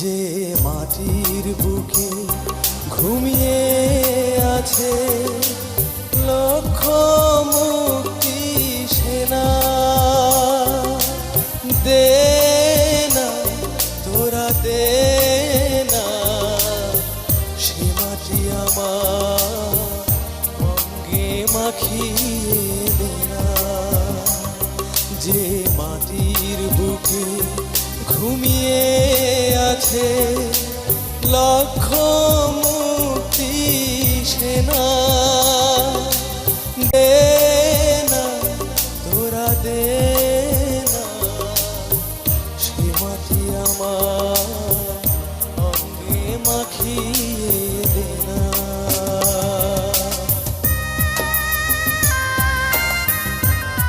যে মাটির বুকে ঘুমিয়ে আছে লক্ষ মুক্তি সেনা, দে না তোরা দে না সে মাটি আমার অঙ্গে মাখিয়ে দে না। যে মাটির বুকে ঘুমিয়ে আছে লক্ষ মুক্তি সেনা, দে না তোরা দে